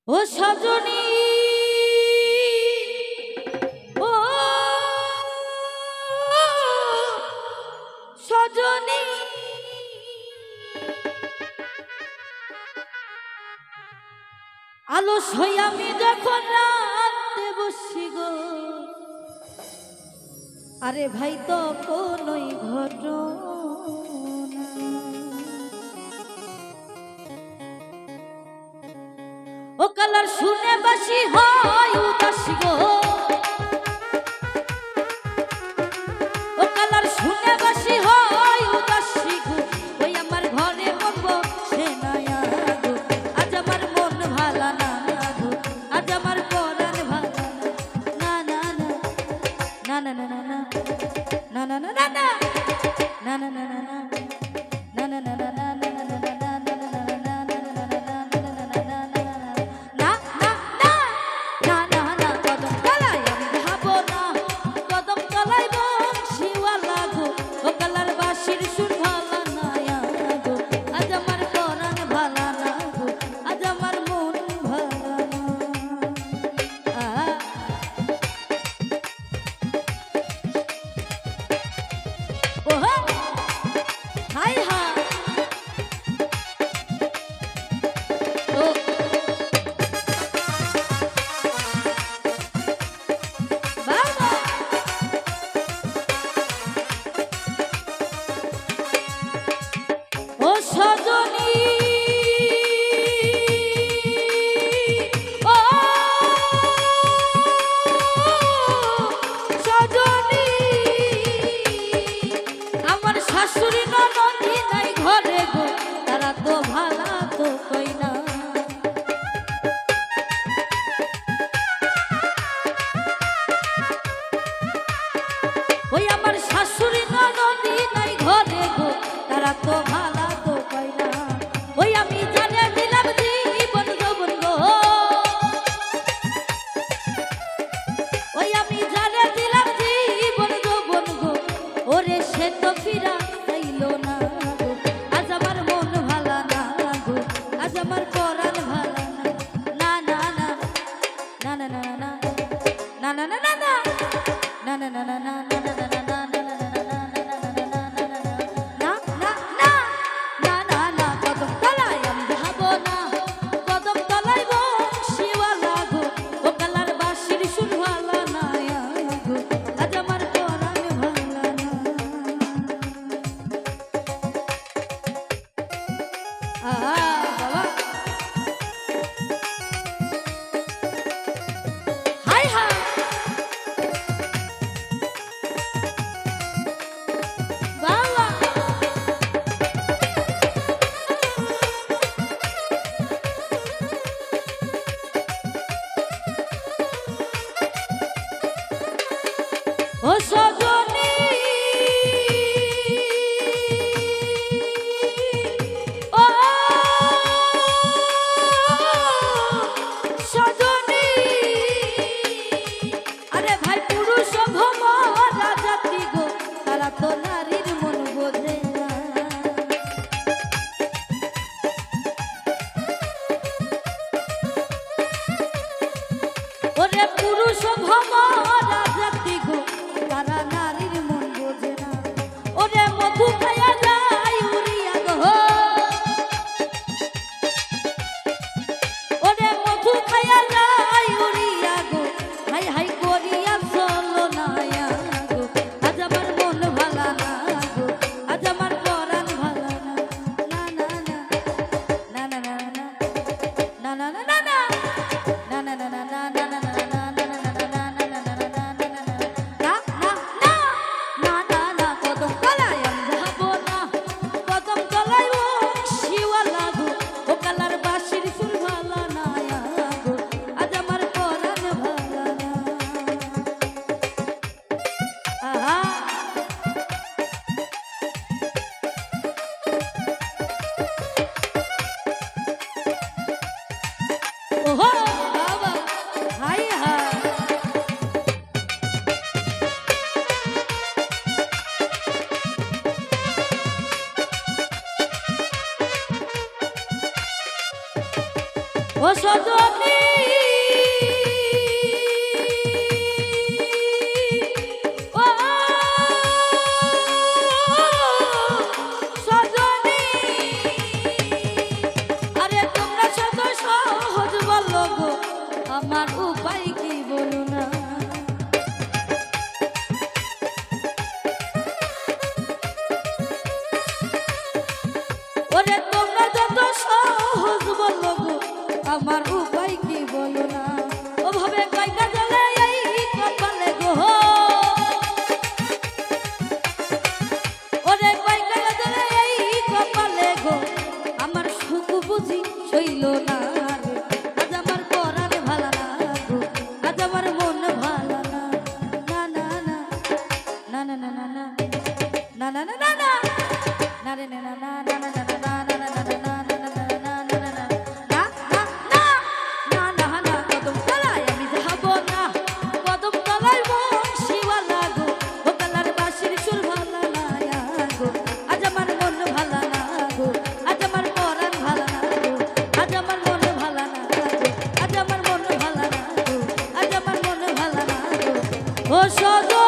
ও সজনী ও সজনী আলস হই আমি যখন রাতে বসি গো আরে ভাই তো কোনই ঘটনা ও কালার শুনে বাসি হয় উদাসী গো ও কালার শুনে বাসি হয় উদাসী গো ওই আমার ঘরে বলবো সে নয়া গো আজ আমার মন ভালা না গো আজ আমার পরাণ ভালা না না না না না না না না না না না না না না না না ওই আমার শাশুড়ি ননদি নাই ঘরে গো তারা তো ভালা তো পাই না ওই আমি জানিয়ে দিলাম জীবন যৌবন গো ওই আমি জানিয়ে দিলাম জীবন যৌবন গো ওরে সে তো ফিরা চাইলো না গো আজ আমার মন ভালা না গো আজ আমার ও সজনী ও সজনী আরে তোমরা শত সহজ বলো গো আমার উপায় কি বলো না ওরে তোমরা যত সহজ বলো গো আমার উপায় কি বলো না ওভাবে কয়টা জ্বলে এই কপালে গো ওরে কয়টা জ্বলে এই কপালে গো আমার সুখ বুঝি সইল না রে আজ আমার পরাণ ভালো না গো আজ আমার মন ভালো না না না না না না না না না না না না না না রে না না না না ও সজনী